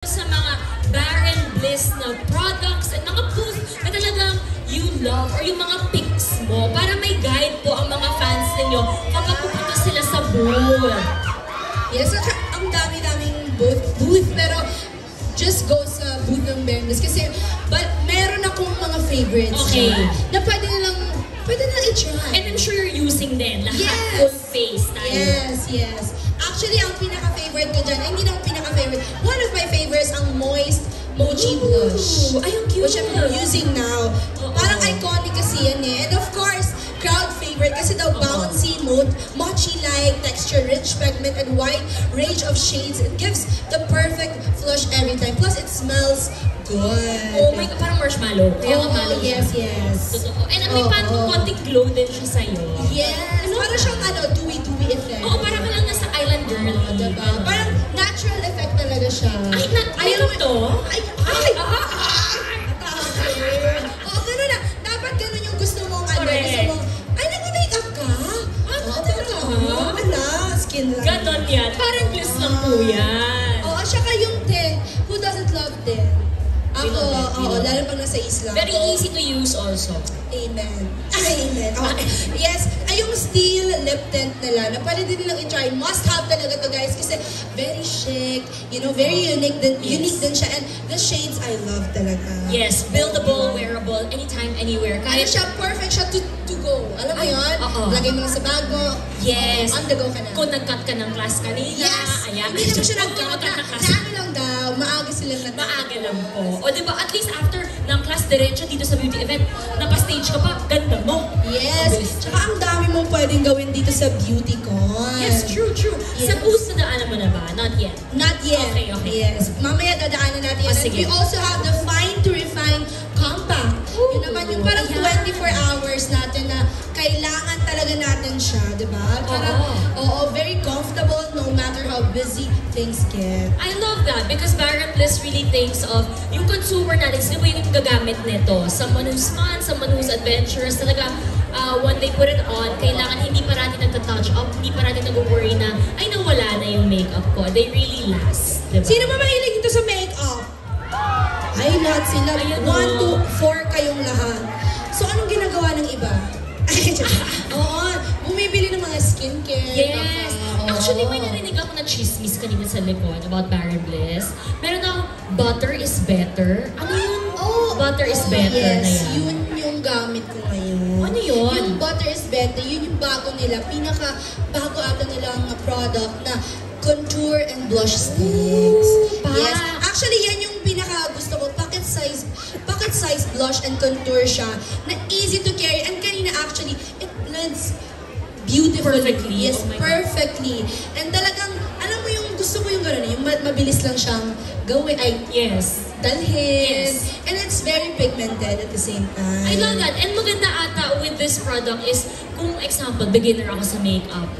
sa mga Barren Bliss na products at mga booths na talagang you love or yung mga pics mo para may guide po ang mga fans ninyo kapag pupunta sila sa booth. Yes, ang dami-daming booth pero just go sa booth ng Barren Bliss kasi but meron akong mga favorites na pwede nilang i-try. And I'm sure you're using din lahat yes. full face tayo. Yes. Actually, ang pinaka-favorite ko dyan, hindi na pinaka-favorite. One of my favorites, ang Moist Mochi Blush. Ay, ang cute. Which I'm using now. Parang iconic kasi yan eh. And of course, crowd favorite kasi daw bouncy, mochi-like texture, rich pigment, and wide range of shades. It gives the perfect flush every time. Plus, it smells good. Oh my God, parang marshmallow. Yes. Totoo. And may parang konting glow din siya sa'yo. Yes. Parang siyang dewy effect. Oo, parang ka lang nasa island girl. Diba? Parang natural effect talaga siya. Ayaw to? Ay! Oo, gano'n na. Dapat gano'n yung gusto mong gusto mong, ay, nag-makeup ka? Wala, skin lang. Ganon yan. Parang bliss lang po yan. Oo, siyaka yung tin. Who doesn't love tin? Ako, lalo pag nasa isla. Very easy to use also. Amen. Okay. Yes, ay yung steel lip tint nila na pwede din nilang i-try. Must have talaga to guys kasi very chic, very unique din siya. And the shades I love talaga. Yes, buildable, wearable, anytime, anywhere. Kaya siya, perfect siya to go. Alam mo yun? Lagay mo lang sa bag mo. Yes. On the go ka na. Kung nag-cut ka ng class kanina. Yes. Ayan. Hindi naman siya nag-cut. Naano lang daw. Maaga silang nag-cut. Maaga lang po. O diba, at least after ng class, diretso dito sa beauty event, napastage ka pa, ganda mo. Yes. Tsaka ang dami mong pwedeng gawin dito sa beauty con. Yes, true. Yes. Sa booth na daanan mo na ba? Not yet. Not yet. Okay. Yes. Mamaya dadaanan natin yun. Sige. We also have the Fine to Refine Compact. Yun naman yung parang 24 hours natin na kailangan talaga natin siya, di ba? Parang, very comfortable no matter how busy things get. I love that because Barren Bliss really thinks of yung consumer natin, sino ba yung gagamit nito? Someone who's fun, someone who's adventurous, talaga when they put it on, kailangan hindi parati nagta-touch up, hindi parati nag-worry na, ay nawala na yung makeup ko. They really last, diba? Sino ba mahilig ito sa makeup? Ay, lahat sila. 1 to 4 kayong lahat. So, anong ginagawa ng iba? Bumibili ng mga skincare. Yes. Actually, may narinig ako na chismis kanina sa likod about Barren Bliss. Meron ako, butter is better. Ano yun? Butter is better yes. na yan. Yun yung gamit ko ngayon. Ano yun? Yung butter is better. Yun yung bago nila. Pinaka-bago ata nilang product na contour and blush sticks. Yes. Actually, yan yung pinaka-gusto ko. Pocket size blush and contour siya na easy to carry. And kanina actually, it blends beautifully. Perfectly. Yes, perfectly. And talagang, alam mo yung gusto ko yung gano'n, yung mabilis lang siyang gawin, dalhin. Yes. And it's very pigmented at the same time. I love that. And maganda ata with this product is, kung example, beginner ako sa makeup,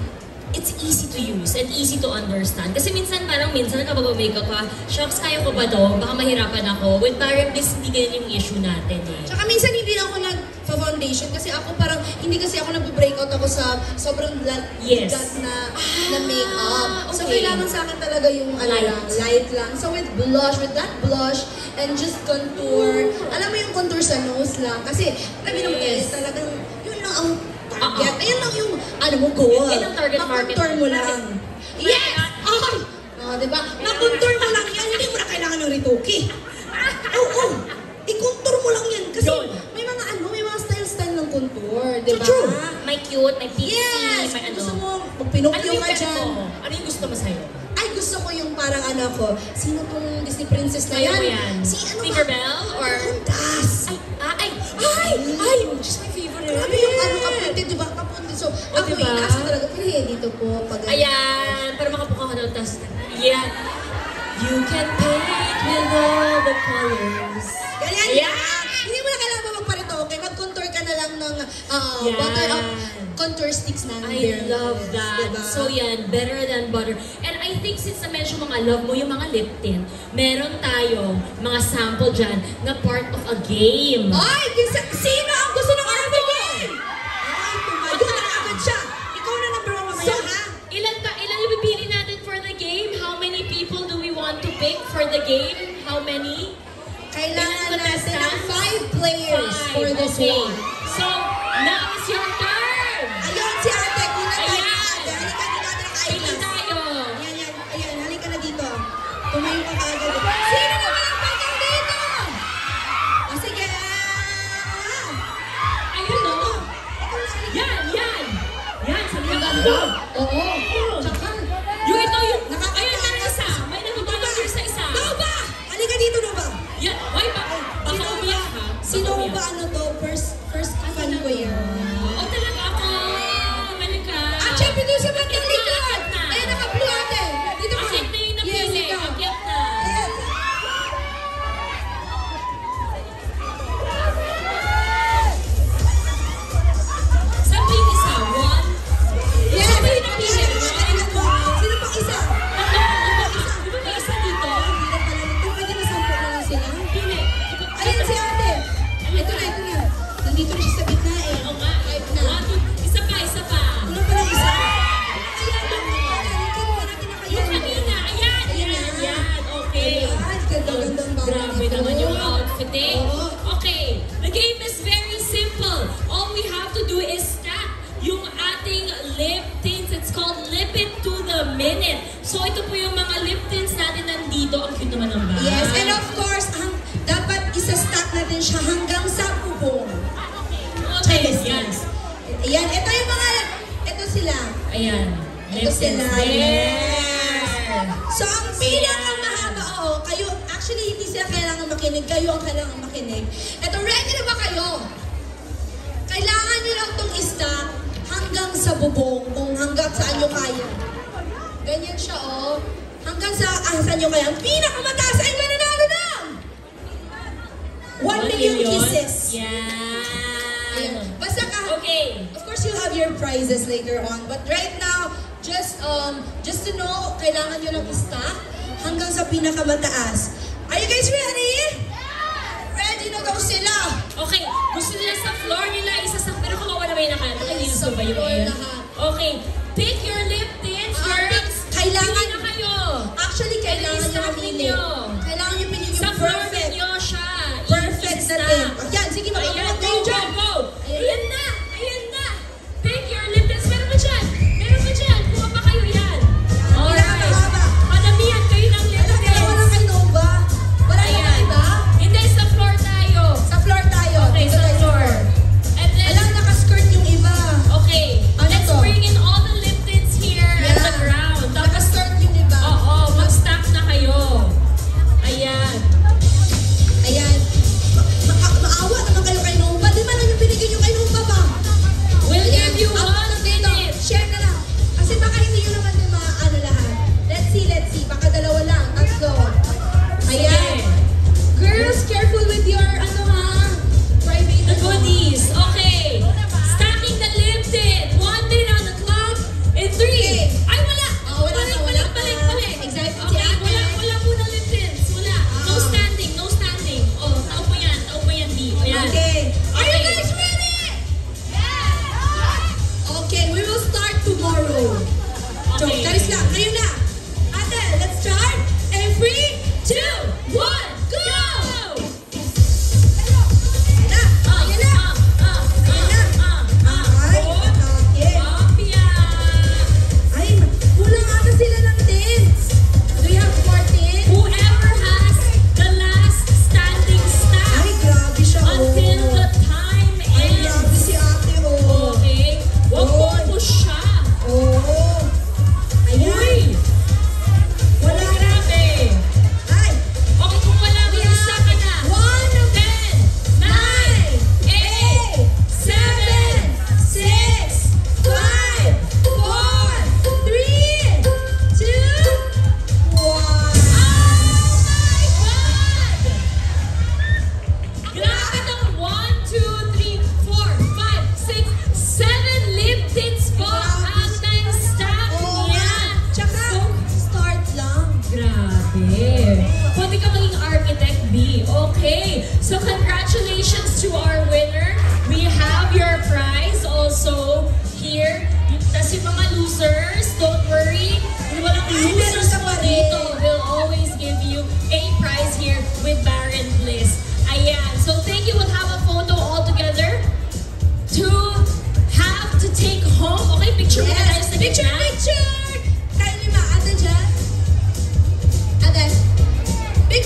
it's easy to use and easy to understand. Kasi minsan kapag makeup ka, shocks, kaya ko ba to? Baka mahirapan ako. With Barren Bliss, hindi ganyan yung issue natin eh. Tsaka minsan hindi na ako nag-foundation kasi ako parang, hindi kasi ako nag-breakout ako sa sobrang ligat na makeup. So kailangan sa akin talaga yung light lang. So with that blush, and just contour, alam mo yung contour sa nose lang. Kasi, talagang, yun lang ang target. Ayan lang yung, goal. Yan ang target market. Makontour mo lang. Yes! Okay! Diba? Makontour mo lang yan. Hindi mo na kailangan ng retoke. I-contour mo lang yan. Kasi may mga style ng contour. Diba? True. May cute, may pixie, may Gusto mo, magpinokyo ka dyan. Ano yung gusto mo sa'yo? Ay, gusto ko yung parang sino tong Disney princess na yan? Tinkerbell? Or? Hundas! Ay! She's my favorite. Grabe yung kapunti, diba? Kapunti. So, ako inaas ko talaga, dito po. Ayan, para makapuka ko daw. Yeah. You can paint with all the colors. Ganyan yan! Hindi mo na kailangan magparitoke. Mag-contour ka na lang ng butter contour sticks na. I love that. Diba? So yan, better than butter. And I think since na-mention mga love mo, yung mga lip tint, meron tayong mga sample dyan na part of a game. Ay! Sino ang gusto ng arte game? Ay, tumayo na agad siya. Ikaw na number 1 mamaya, ha? Ilan yung pipili natin for the game? How many people do we want to pick for the the game? How many? Kailangan Ilan natin ng contestants? 5 players for this Okay. one. So, now is your turn! Ayun, si ate, kuna tayo Ayan. na ate. Halika, hindi natin Pili naka-eyeglass. tayo! Ayan, halika na dito. Tumayo ka kaagad. Sino na ba ang pagkaw dito? O sige, Ayun o! Yan! Yan! Sa mga Oo. Tsaka, Yung ito yung... Nakakatakas. Ayun na isa! May nagbabalagir sa isa! Nova! Halika dito, Nova. Yan! Why ba? Baka umiyak ha? Sino Baka ba umiyak. ano to? First fan ko yan. O talaga ako! Halika! Ah, syempre doon sa bandang Akit na, likod. akit na. Ayan, naka-blue ate. Dito ka. Akit na yung Yes, napili! ikaw. Akit na! Ayan. Saan ba yung isa? One? Yes. Saan ba yung napili? Sino pang isa? Di ba may isa dito? Hirap pala nito. Pwede na 10 na lang sila. Pili! Ayan si ate. Ito na. Nandito na siya sa gitna eh. Oo nga. Five na. One, two, isa pa! Kulang pa lang isa. Ayan, Yung kanina! Ayan! Okay! Ganda-gandang bago Grabe nito. naman yung outfit eh. Oo. Okay, the game is very simple. All we have to do is stack yung ating lip tints. It's called Lip It to the Minute. So ito po yung mga lip tints natin nandito. Ang cute naman ng bag. Yes, and of course, dapat isa-stack natin siya hanggang sa bubong. Okay, Yes, yan. yes. Ayan, ito yung mga, ito sila. Ayan. Ito Lip sila. tints there. So, ang pinakamahaba, kayo, actually, hindi sila kailangan makinig, kayo ang kailangan makinig. Ito, ready na ba kayo? Kailangan nyo lang itong stack hanggang sa bubong, kung hanggang saan nyo kaya. Ganyan siya, hanggang sa saan nyo kaya. Ang pinakamataas ay mananalo ng 1 million kisses. Ayan. Yan. Basta ka, Okay. of course, you'll have your prizes later on. But right now, just to know, kailangan nyo lang i-stack hanggang sa pinakamataas. Are you guys ready? Ready na daw sila. Okay, gusto nila sa floor nila isasak, pero kawawa naman yung nakalinis Sa ba yung floor air? lahat. Okay, pick your lip tints, girls. Kailangan- Pili na kayo. Actually, kailangan nyo I-stack mamili. ninyo. Kailangan nyo pinili Sa yung floor perfect. ninyo siya. Perfect na din. Ayan, sige, Ayan, makakuha go, kayo go, dyan. go. Ayan. Ayan na, ayan na. Pick your lip tints. Meron pa dyan. Meron pa dyan. Kuha pa kayo yan. Alright. Pinakahaba. Madamihan kayo ng lip Ito, dalawa lang tints. kay Nova. Wala na Ayan. ba iba? Hindi, sa floor tayo. Sa floor tayo. Okay, Dito sa tayo floor. And then, Alam, naka-skirt yung iba. okay, Ano let's to? bring in all the lip tints here at the ground. Tapos, Naka-skirt yung iba. oo, mag-stack na kayo. Ayan. Ayan. Maawa naman kayo kay Nova. Di ba lang yung binigay nyo kay Nova ba? We'll Ayan. give you Ako 1 lang dito. minute. Share na lang. Kasi baka hindi nyo naman din maano lahat. Let's see. Baka dalawa lang. Tatlo. Ayan. Girls, careful with your, private. The goodies. Okay. Stacking the lip tint. 1 minute on the clock. In 3. Ay, wala. Oh, wala na, wala pa. Balik. Excited si Okay, ate. wala muna lip tints. Wala. No Ah. standing. Oh, taupo yan, D. Ayan. Okay. Are you Okay. guys ready? Okay, we will start tomorrow. So, Okay. charis lang. Kayo na. Ate, let's start. And 3, 2, 1, go! Na, ayan na. Ay, okay. Ay, kulang ata sila ng tints. Do you have more tints? Whoever has the last standing stack Ay, grabe siya. until the time Ay, grabe ends. si ate, Okay? Huwag mo push siya. Oh. Ayan. Uy! Wala. Grabe. Ay, Okay, kung wala, mag-isa ka na. 10, 9, 8, 7, 6, 5, 4, 3, 2, 1. my God! Grabe tong 1, 2, 3, 4, 5, 6, 7 lip tints po ang na-stack Oo niya. nga. Tsaka, start lang. Grabe. Pwede ka maging architect, B. Okay. So congratulations to our winner. We have your prize also here. Tapos yung mga losers, don't worry. Walang Ay, meron losers ka po pa rin. dito. We'll always give you a with Baron Bliss. Ayan. So thank you. We'll have a photo all together to have to take home. Okay, picture muna tayo sa gitna.